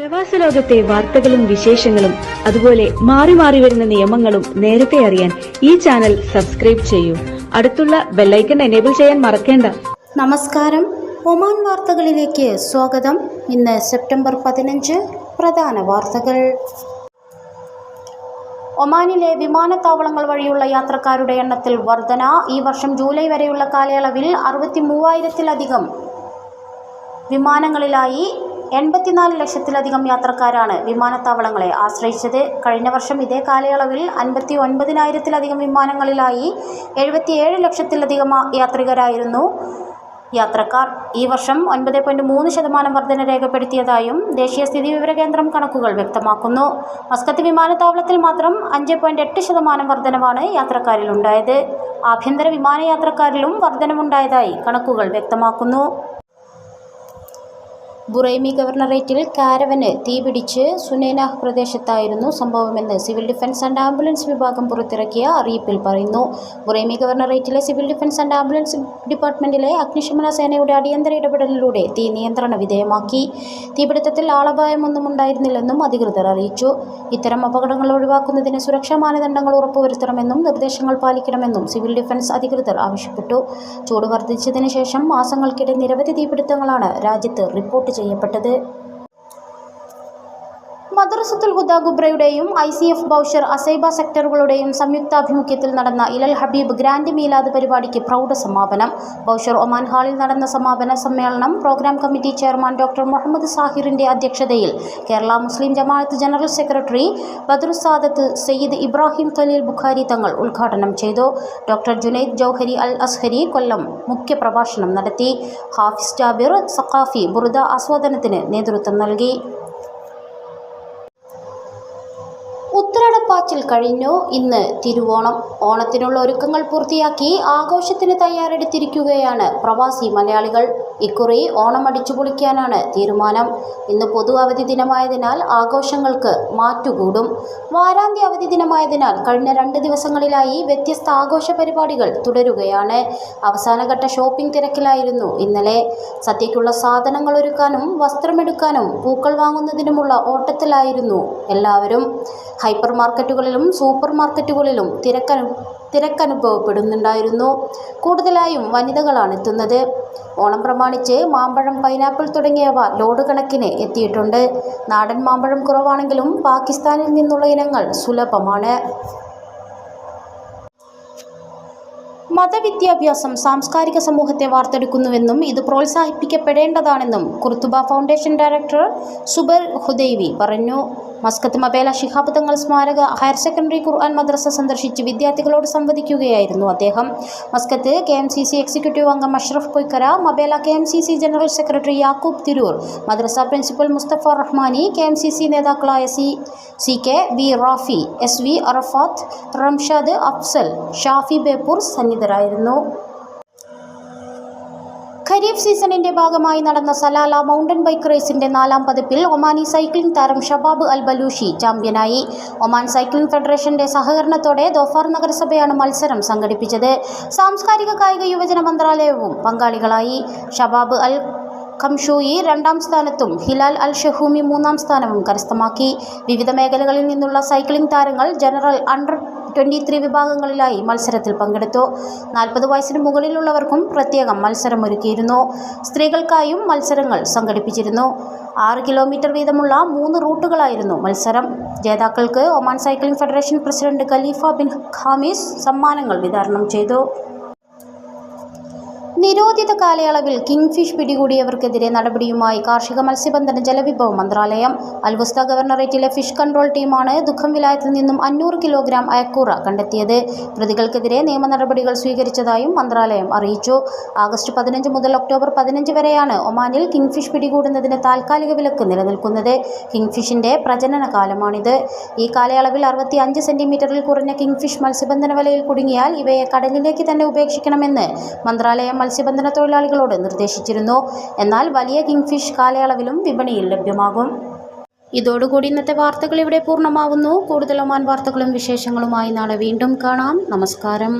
പ്രവാസ ലോകത്തെ വാർത്തകളും വിശേഷങ്ങളും അതുപോലെ മാറി മാറി വരുന്ന നിയമങ്ങളും നേരത്തെ അറിയാൻ ഈ ചാനൽ സബ്സ്ക്രൈബ് ചെയ്യൂ. അടുത്തുള്ള ബെല്ലൈക്കൺ എനേബിൾ ചെയ്യാൻ മറക്കേണ്ട. നമസ്കാരം, ഒമാൻ വാർത്തകളിലേക്ക് സ്വാഗതം. ഇന്ന് സെപ്റ്റംബർ 15. പ്രധാന വാർത്തകൾ. ഒമാനിലെ വിമാനത്താവളങ്ങൾ വഴിയുള്ള യാത്രക്കാരുടെ എണ്ണത്തിൽ വർധന. ഈ വർഷം ജൂലൈ വരെയുള്ള കാലയളവിൽ 63,000-ത്തിലധികം വിമാനങ്ങളിലായി 84 ലക്ഷത്തിലധികം യാത്രക്കാരാണ് വിമാനത്താവളങ്ങളെ ആശ്രയിച്ചത്. കഴിഞ്ഞ വർഷം ഇതേ കാലയളവിൽ 59,000-ത്തിലധികം വിമാനങ്ങളിലായി 77 ലക്ഷത്തിലധികം യാത്രികരായിരുന്നു യാത്രക്കാർ. ഈ വർഷം 9.3% വർധന രേഖപ്പെടുത്തിയതായും ദേശീയ സ്ഥിതിവിവര കേന്ദ്രം കണക്കുകൾ വ്യക്തമാക്കുന്നു. മസ്കത്ത് വിമാനത്താവളത്തിൽ മാത്രം 5.8% വർധനവാണ് യാത്രക്കാരിലുണ്ടായത്. ആഭ്യന്തര വിമാനയാത്രക്കാരിലും വർധനവുണ്ടായതായി കണക്കുകൾ വ്യക്തമാക്കുന്നു. ബുറൈമി ഗവർണറേറ്റിൽ കാരവന് തീപിടിച്ച് സുനൈനാഹ് പ്രദേശത്തായിരുന്നു സംഭവമെന്ന് സിവിൽ ഡിഫൻസ് ആൻഡ് ആംബുലൻസ് വിഭാഗം പുറത്തിറക്കിയ അറിയിപ്പിൽ പറയുന്നു. ബുറൈമി ഗവർണറേറ്റിലെ സിവിൽ ഡിഫൻസ് ആൻഡ് ആംബുലൻസ് ഡിപ്പാർട്ട്മെന്റിലെ അഗ്നിശമന സേനയുടെ അടിയന്തര ഇടപെടലിലൂടെ തീ നിയന്ത്രണ വിധേയമാക്കി. തീപിടുത്തത്തിൽ ആളപായമൊന്നും ഉണ്ടായിരുന്നില്ലെന്നും അധികൃതർ അറിയിച്ചു. ഇത്തരം അപകടങ്ങൾ ഒഴിവാക്കുന്നതിന് സുരക്ഷാ മാനദണ്ഡങ്ങൾ ഉറപ്പുവരുത്തണമെന്നും നിർദ്ദേശങ്ങൾ പാലിക്കണമെന്നും സിവിൽ ഡിഫൻസ് അധികൃതർ ആവശ്യപ്പെട്ടു. ചൂട് വർദ്ധിച്ചതിന് ശേഷം മാസങ്ങൾക്കിടെ നിരവധി തീപിടുത്തങ്ങളാണ് രാജ്യത്ത് റിപ്പോർട്ട് ചെയ്യപ്പെട്ടത്. മദ്രസത്തുൽ ഹുദ ഗുബ്രയുടെയും ICF ബൗഷർ അസൈബ സെക്ടറുകളുടെയും സംയുക്താഭിമുഖ്യത്തിൽ നടന്ന ഇലൽ ഹബീബ് ഗ്രാൻഡ് മീലാദ് പരിപാടിക്ക് പ്രൗഢ സമാപനം. ബൗഷർ ഒമാൻ ഹാളിൽ നടന്ന സമാപന സമ്മേളനം programme committee chairman doctor Muhammad സാഹിറിന്റെ അധ്യക്ഷതയിൽ കേരള മുസ്ലിം ജമാഅത്ത് ജനറൽ സെക്രട്ടറി ബദറുസാദത്ത് സയ്യിദ് ഇബ്രാഹിം ഖലീൽ ബുഖാരി തങ്ങൾ ഉദ്ഘാടനം ചെയ്തു. ഡോക്ടർ ജുനൈദ് ജൗഹരി അൽ അസ്ഹരി കൊല്ലം മുഖ്യ പ്രഭാഷണം നടത്തി. ഹാഫിസ് ജാബിർ സഖാഫി ബുറുദ ആസ്വാദനത്തിന് നേതൃത്വം നൽകി. ഉത്രാടപ്പാച്ചിൽ കഴിഞ്ഞു. ഇന്ന് തിരുവോണം. ഓണത്തിനുള്ള ഒരുക്കങ്ങൾ പൂർത്തിയാക്കി ആഘോഷത്തിന് തയ്യാറെടുത്തിരിക്കുകയാണ് പ്രവാസി മലയാളികൾ. ഇക്കുറി ഓണം അടിച്ചുപൊളിക്കാനാണ് തീരുമാനം. ഇന്ന് പൊതു അവധി ദിനമായതിനാൽ ആഘോഷങ്ങൾക്ക് മാറ്റുകൂടും. വാരാന്ത്യ അവധി ദിനമായതിനാൽ കഴിഞ്ഞ 2 ദിവസങ്ങളിലായി വ്യത്യസ്ത ആഘോഷ പരിപാടികൾ തുടരുകയാണ്. അവസാനഘട്ട ഷോപ്പിംഗ് തിരക്കിലായിരുന്നു ഇന്നലെ. സദ്യയ്ക്കുള്ള സാധനങ്ങൾ ഒരുക്കാനും വസ്ത്രമെടുക്കാനും പൂക്കൾ വാങ്ങുന്നതിനുമുള്ള ഓട്ടത്തിലായിരുന്നു എല്ലാവരും. ഹൈപ്പർ മാർക്കറ്റുകളിലും സൂപ്പർ മാർക്കറ്റുകളിലും തിരക്കനുഭവപ്പെടുന്നുണ്ടായിരുന്നു. കൂടുതലായും വനിതകളാണ് എത്തുന്നത്. ഓണം പ്രമാണിച്ച് മാമ്പഴം, പൈനാപ്പിൾ തുടങ്ങിയവ ലോഡ് കണക്കിന് എത്തിയിട്ടുണ്ട്. നാടൻ മാമ്പഴം കുറവാണെങ്കിലും പാകിസ്ഥാനിൽ നിന്നുള്ള ഇനങ്ങൾ സുലഭമാണ്. മതവിദ്യാഭ്യാസം സാംസ്കാരിക സമൂഹത്തെ വാർത്തെടുക്കുന്നുവെന്നും ഇത് പ്രോത്സാഹിപ്പിക്കപ്പെടേണ്ടതാണെന്നും കുർത്തുബ ഫൗണ്ടേഷൻ ഡയറക്ടർ സുബൈർ ഹുദൈവി പറഞ്ഞു. മസ്കത്ത് മബേല ശിഹാബ് തങ്ങൾ സ്മാരക ഹയർ സെക്കൻഡറി ഖുർആൻ മദ്രസ സന്ദർശിച്ച് വിദ്യാർത്ഥികളോട് സംവദിക്കുകയായിരുന്നു അദ്ദേഹം. മസ്കത്ത് KMCC എക്സിക്യൂട്ടീവ് അംഗം Ashraf Poikkara, Mabela KMCC general secretary Yakub Tirur, മദ്രസ പ്രിൻസിപ്പൽ മുസ്തഫ റഹ്മാനി, KMCC നേതാക്കളായ CK, V Rafi, SV അറഫാത്ത്, Ramshad Afsal, Shafi Beypore സന്നിധരായിരുന്നു. Kharif സീസണിന്റെ ഭാഗമായി നടന്ന സലാല മൗണ്ടൻ ബൈക്ക് റേസിന്റെ 4ാം പതിപ്പിൽ ഒമാനി സൈക്ലിംഗ് താരം ഷബാബ് അൽ ബലൂഷി ചാമ്പ്യനായി. ഒമാൻ സൈക്ലിംഗ് ഫെഡറേഷന്റെ സഹകരണത്തോടെ ദോഫാർ നഗരസഭയാണ് മത്സരം സംഘടിപ്പിച്ചത്. സാംസ്കാരിക കായിക യുവജന മന്ത്രാലയവും പങ്കാളികളായി. ഷബാബ് അൽ ഖംഷൂയി 2ാം സ്ഥാനത്തും ഹിലാൽ അൽ ഷഹൂമി 3ാം സ്ഥാനവും കരസ്ഥമാക്കി. വിവിധ മേഖലകളിൽ നിന്നുള്ള സൈക്ലിംഗ് താരങ്ങൾ ജനറൽ, അണ്ടർ 23 വിഭാഗങ്ങളിലായി മത്സരത്തിൽ പങ്കെടുത്തു. 40 വയസ്സിന് മുകളിലുള്ളവർക്കും പ്രത്യേകം മത്സരമൊരുക്കിയിരുന്നു. സ്ത്രീകൾക്കായും മത്സരങ്ങൾ സംഘടിപ്പിച്ചിരുന്നു. 6 കിലോമീറ്റർ വീതമുള്ള 3 റൂട്ടുകളായിരുന്നു മത്സരം. ജേതാക്കൾക്ക് Oman cycling federation president Khalifa bin Khamis സമ്മാനങ്ങൾ വിതരണം ചെയ്തു. നിരോധിത കാലയളവിൽ കിങ്ഫിഷ് പിടികൂടിയവർക്കെതിരെ നടപടിയുമായി കാർഷിക മത്സ്യബന്ധന ജലവിഭവ മന്ത്രാലയം. അൽവുസ്ത ഗവർണറേറ്റിലെ ഫിഷ് കൺട്രോൾ ടീമാണ് ദുഃഖം വിലായത്തിൽ നിന്നും 500 കിലോഗ്രാം അയക്കൂറ കണ്ടെത്തിയത്. പ്രതികൾക്കെതിരെ നിയമ നടപടികൾ സ്വീകരിച്ചതായും മന്ത്രാലയം അറിയിച്ചു. ആഗസ്റ്റ് 15 മുതൽ ഒക്ടോബർ 15 വരെയാണ് ഒമാനിൽ കിങ്ഫിഷ് പിടികൂടുന്നതിന് താൽക്കാലിക വിലക്ക് നിലനിൽക്കുന്നത്. കിങ്ഫിഷിന്റെ പ്രജനന കാലമാണിത്. ഈ കാലയളവിൽ 65 സെന്റിമീറ്ററിൽ കുറഞ്ഞ കിങ്ഫിഷ് മത്സ്യബന്ധന വലയിൽ കുടുങ്ങിയാൽ ഇവയെ കടലിലേക്ക് തന്നെ ഉപേക്ഷിക്കണമെന്ന് മന്ത്രാലയം മത്സ്യബന്ധന തൊഴിലാളികളോട് നിർദ്ദേശിച്ചിരുന്നു. എന്നാൽ വലിയ കിങ്ഫിഷ് കാലയളവിലും വിപണിയിൽ ലഭ്യമാകും. ഇതോടുകൂടി ഇന്നത്തെ വാർത്തകൾ ഇവിടെ പൂർണ്ണമാവുന്നു. കൂടുതൽ ഒമാൻ വാർത്തകളും വിശേഷങ്ങളുമായി നാളെ വീണ്ടും കാണാം. നമസ്കാരം.